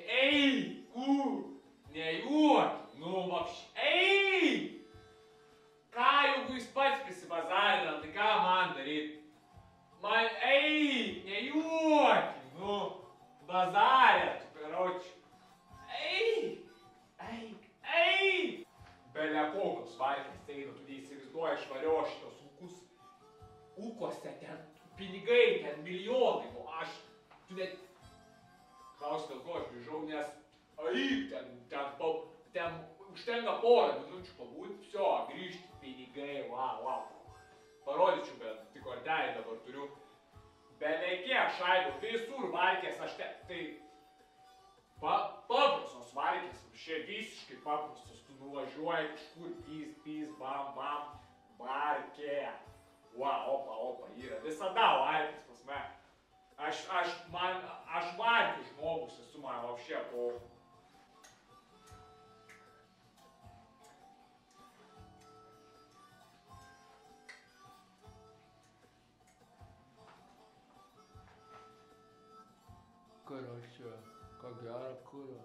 эй, nejuok, nu vapš, ei! Ką, jeigu jūs pats prisibazarinat, tai ką man daryt? Man, ei, nejuok, nu, bazarė, tu karoči. Ei, ei! Belia kokios varkės eina, tu neįsivaizduoji švarios šitos ūkus. Ūkose ten pinigai, ten milijonai, nu aš, tu net... Klausi, dėl ko aš grįžau, nes, ten užtenka porą minučių pabūt, vsio, grįžti pinigai, wow. Parodyčiau, bet tik kortelį dabar turiu. Belekiek šaibų, visur varkės, aš tai paprastos varkės, šie visiškai paprastos, tu nuvažiuoji kažkur, pys, bam, varkė. Opa, yra visada varkės pas mane. Aš varkių žmogus esu, man vapšė po... Короче, как гора кура.